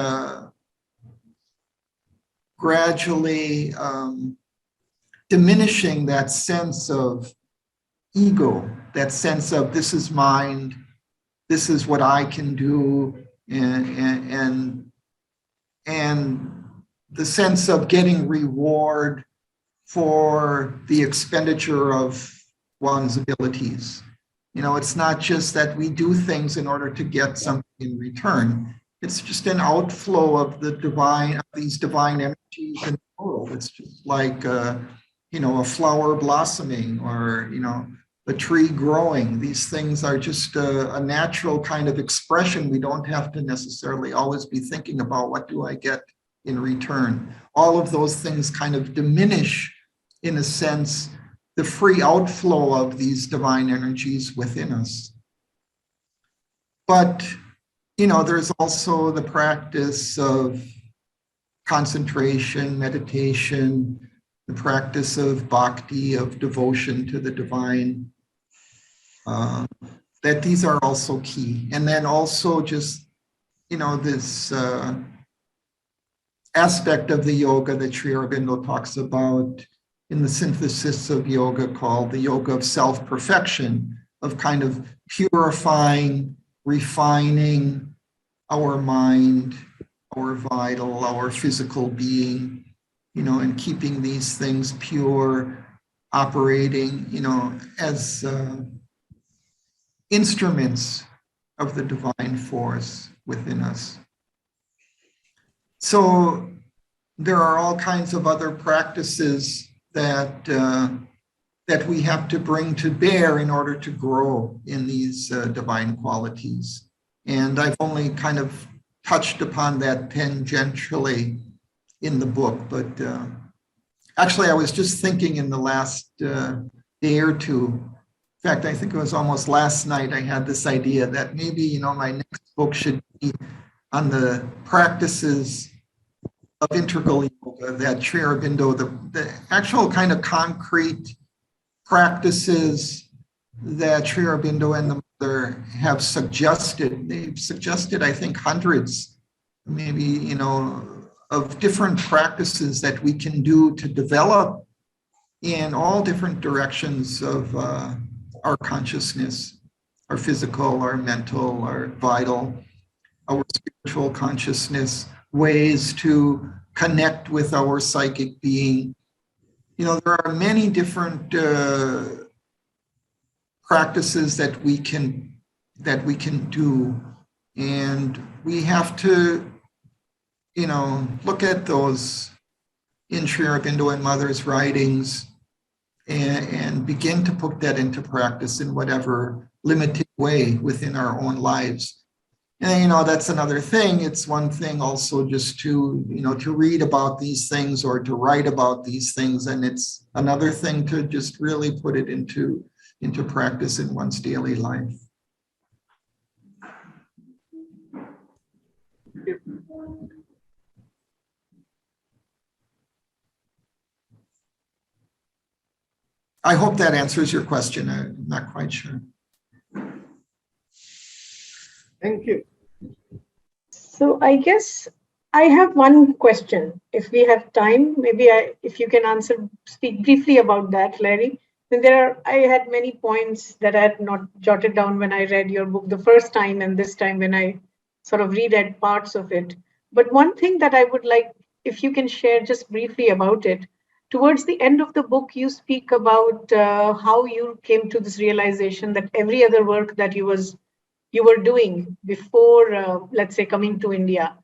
gradually diminishing that sense of ego, that sense of this is mine, this is what I can do, and the sense of getting reward for the expenditure of one's abilities. It's not just that we do things in order to get something in return. It's just an outflow of the divine, of these divine energies in the world. It's just like, a flower blossoming or, a tree growing. These things are just a natural kind of expression. We don't have to necessarily always be thinking about what do I get in return. All of those things kind of diminish, in a sense, the free outflow of these divine energies within us. But, there's also the practice of concentration, meditation, the practice of bhakti, of devotion to the divine, that these are also key. And then also just, this aspect of the yoga that Sri Aurobindo talks about in the synthesis of yoga called the yoga of self-perfection, of kind of purifying, refining our mind, our vital, our physical being, and keeping these things pure, operating, as instruments of the divine force within us. So there are all kinds of other practices that we have to bring to bear in order to grow in these divine qualities. And I've only kind of touched upon that tangentially in the book, but actually I was just thinking in the last day or two, in fact, I think it was almost last night, I had this idea that maybe, my next book should be on the practices of integral yoga, that Sri Aurobindo, the actual kind of concrete practices that Sri Aurobindo and the Mother have suggested. They've suggested, I think, hundreds, maybe, of different practices that we can do to develop in all different directions of our consciousness, our physical, our mental, our vital, our spiritual consciousness, ways to connect with our psychic being. There are many different practices that we can do, and we have to, look at those in Sri Aurobindo and Mother's writings and begin to put that into practice in whatever limited way within our own lives. And, that's another thing. It's one thing also just to, to read about these things or to write about these things. And it's another thing to just really put it into practice in one's daily life. I hope that answers your question. I'm not quite sure. Thank you. So I guess I have one question. If we have time, maybe if you can speak briefly about that, Larry. And I had many points that I had not jotted down when I read your book the first time, and this time when I sort of reread parts of it. But one thing that I would like, if you can share just briefly about it, towards the end of the book, you speak about how you came to this realization that every other work that you were doing before, let's say, coming to India,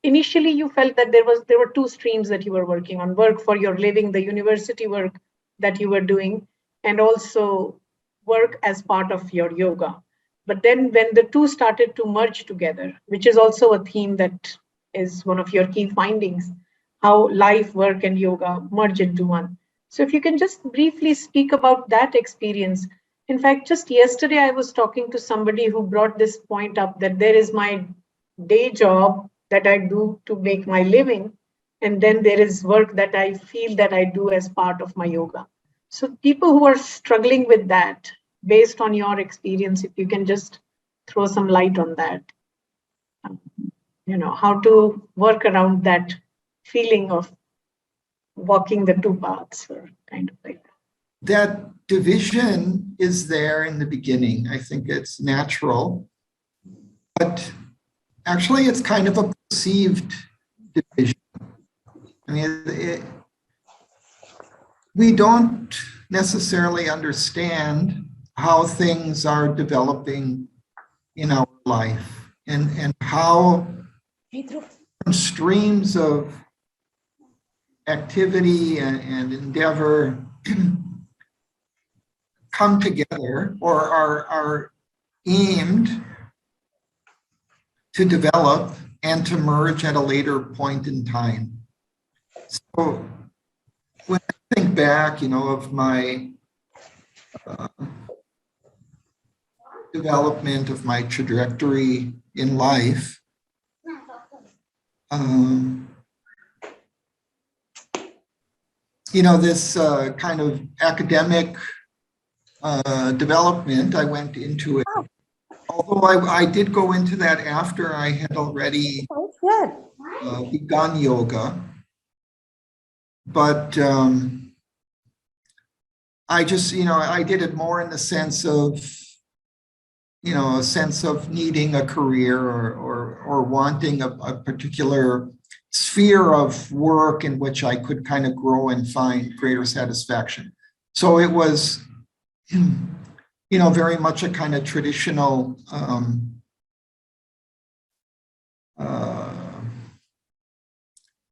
initially you felt that there were two streams that you were working on: work for your living, the university work that you were doing, and also work as part of your yoga. But then when the two started to merge together, which is also a theme that is one of your key findings, how life, work, and yoga merge into one. So if you can just briefly speak about that experience. In fact, just yesterday, I was talking to somebody who brought this point up that there is my day job that I do to make my living. And then there is work that I feel that I do as part of my yoga. So people who are struggling with that, based on your experience, if you can just throw some light on that, how to work around that feeling of walking the two paths, or kind of like that. That division is there in the beginning. I think it's natural, but actually it's kind of a perceived division. I mean, we don't necessarily understand how things are developing in our life, and how streams of activity and endeavor come together or are aimed to develop and to merge at a later point in time. So when I think back, of my development, of my trajectory in life, this kind of academic development, I went into it. Although I did go into that after I had already begun yoga. But I just, I did it more in the sense of, a sense of needing a career or wanting a particular sphere of work in which I could kind of grow and find greater satisfaction. So it was, very much a kind of traditional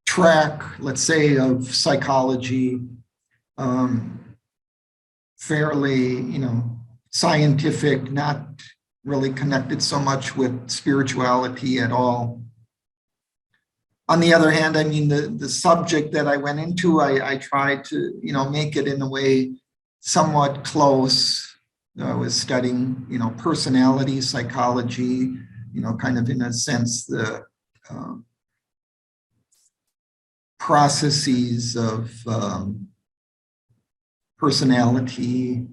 track, let's say, of psychology, fairly, scientific, not really connected so much with spirituality at all. On the other hand, I mean, the subject that I went into, I tried to, make it in a way somewhat close. I was studying, personality psychology, kind of in a sense, the processes of personality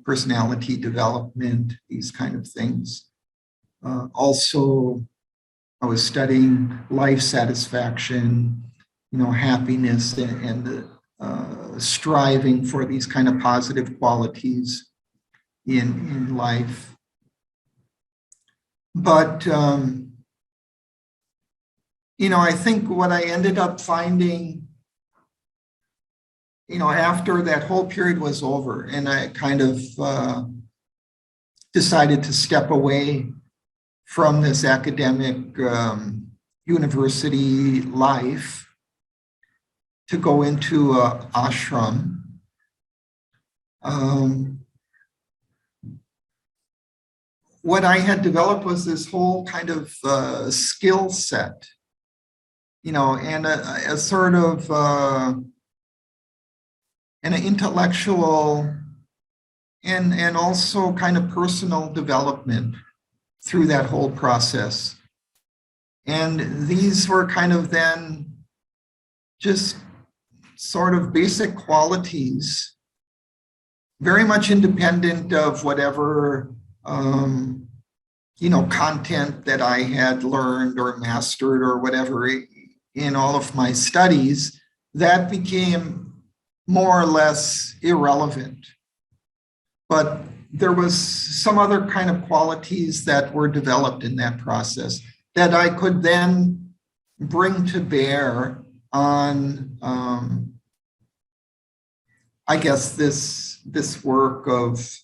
development, these kind of things. Also, I was studying life satisfaction, happiness, and the striving for these kind of positive qualities in life. But, I think what I ended up finding, after that whole period was over and I kind of decided to step away from this academic university life to go into ashram. What I had developed was this whole kind of skill set, and a sort of an intellectual and also kind of personal development through that whole process. And these were kind of then just sort of basic qualities, very much independent of whatever, content that I had learned or mastered or whatever in all of my studies, that became more or less irrelevant. But there was some other kind of qualities that were developed in that process that I could then bring to bear on, I guess, this work of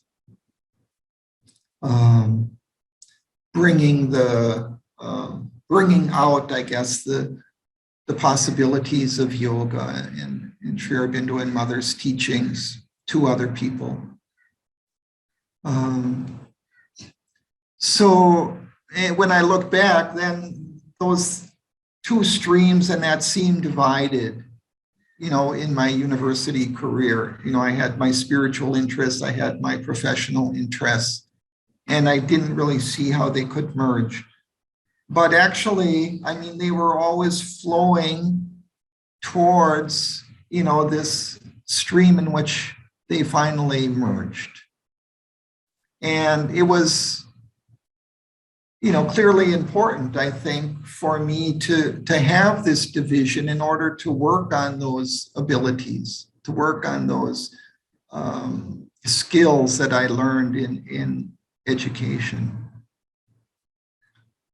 bringing out, I guess, the possibilities of yoga in Sri Aurobindo and Mother's teachings to other people. So when I look back, then those two streams and that seemed divided, in my university career. I had my spiritual interests, I had my professional interests, and I didn't really see how they could merge. But actually, they were always flowing towards, this stream in which they finally merged. And it was, clearly important, I think, for me to have this division in order to work on those abilities, to work on those skills that I learned in education.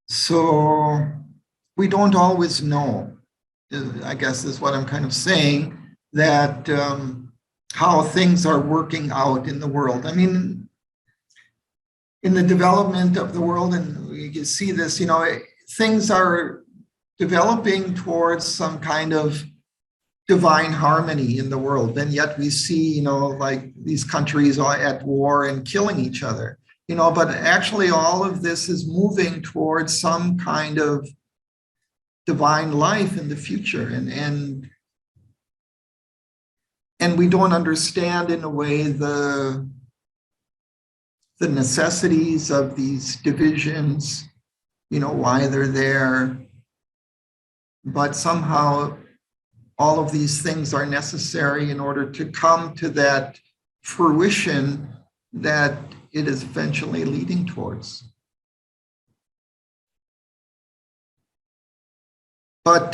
So we don't always know, I guess is what I'm kind of saying, that how things are working out in the world. In the development of the world, and we can see this, things are developing towards some kind of divine harmony in the world. And yet we see, like these countries are at war and killing each other, but actually all of this is moving towards some kind of divine life in the future. And we don't understand in a way the necessities of these divisions, why they're there. But somehow all of these things are necessary in order to come to that fruition that it is eventually leading towards. But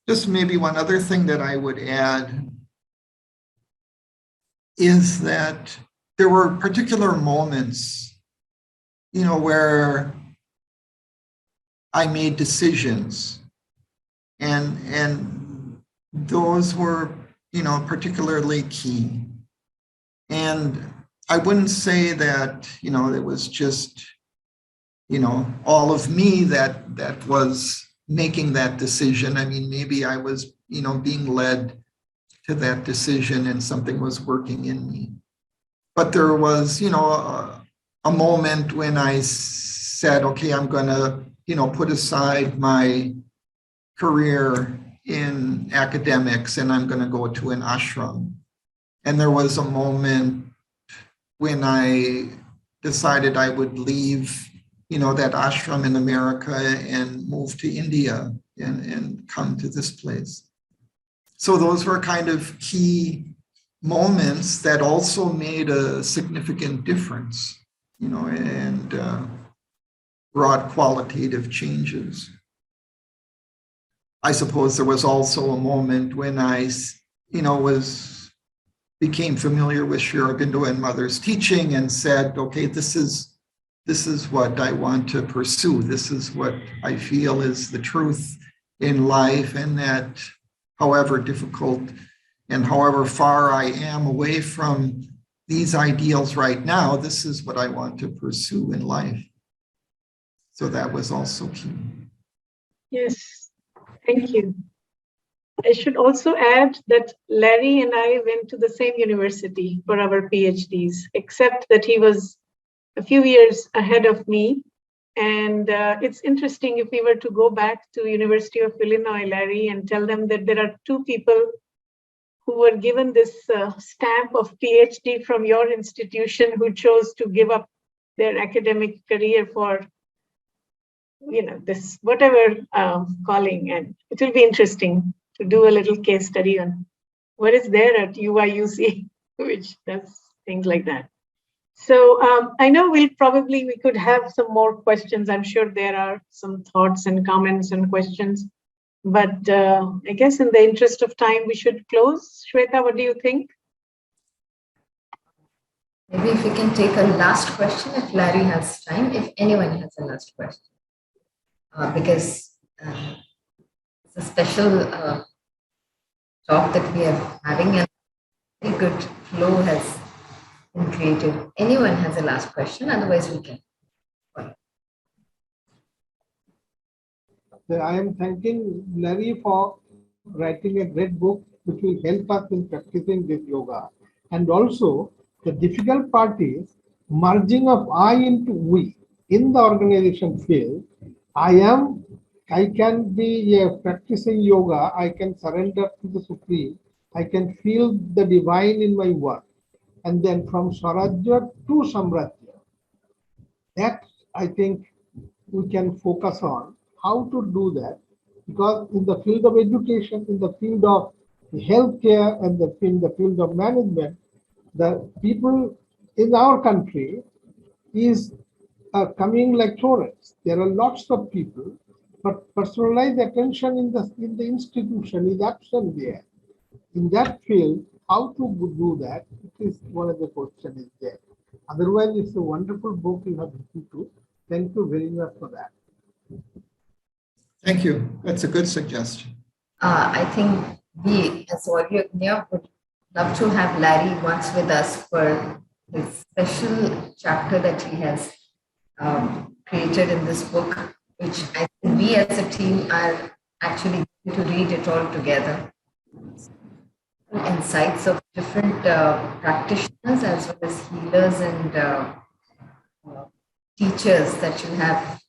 just maybe one other thing that I would add is that there were particular moments, where I made decisions, and those were, particularly key. And I wouldn't say that, it was just, all of me that was making that decision. Maybe I was, being led to that decision and something was working in me. But there was, a moment when I said, okay, I'm going to, put aside my career in academics and I'm going to go to an ashram. And there was a moment when I decided I would leave, that ashram in America and move to India and come to this place. So those were kind of key moments that also made a significant difference, and brought qualitative changes. I suppose there was also a moment when I, became familiar with Sri Aurobindo and Mother's teaching and said, okay, this is what I want to pursue. This is what I feel is the truth in life, and that however difficult and however far I am away from these ideals right now, this is what I want to pursue in life. So that was also key. Yes, thank you. I should also add that Larry and I went to the same university for our PhDs, except that he was a few years ahead of me. And it's interesting, if we were to go back to University of Illinois, Larry, and tell them that there are two people who were given this stamp of PhD from your institution who chose to give up their academic career for, this whatever calling. And it will be interesting to do a little case study on what is there at UIUC, which does things like that. So I know we could have some more questions. I'm sure there are some thoughts and comments and questions, but I guess in the interest of time, we should close. Shweta, what do you think? Maybe if we can take a last question, if Larry has time, if anyone has a last question. Because it's a special talk that we are having, and a very good flow has been created. Anyone has a last question, otherwise we can. I am thanking Larry for writing a great book which will help us in practicing this yoga. And also, the difficult part is merging of I into we. in the organization field, I can be practicing yoga, I can surrender to the Supreme, I can feel the divine in my work. And then from Swarajya to Samratya, that I think we can focus on how to do that, because in the field of education, in the field of healthcare, and in the field of management, the people in our country is coming like torrents. There are lots of people, but personalized attention in the institution is absent there. In that field, how to do that? It is one of the questions is there. Otherwise, it's a wonderful book you have written too. Thank you very much for that. Thank you. That's a good suggestion. I think we, as Audio would love to have Larry once with us for this special chapter that he has created in this book, which I think we as a team are actually going to read it all together. Insights of different practitioners as well as healers and teachers that you have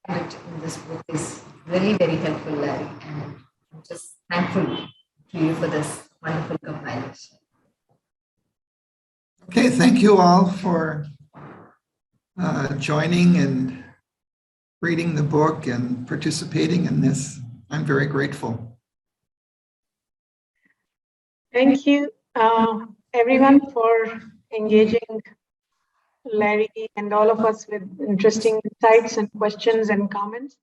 in this book is really very helpful, Larry, and I'm just thankful to you for this wonderful compilation. Okay, thank you all for joining and reading the book and participating in this. I'm very grateful. Thank you, everyone, for engaging Larry and all of us with interesting insights and questions and comments.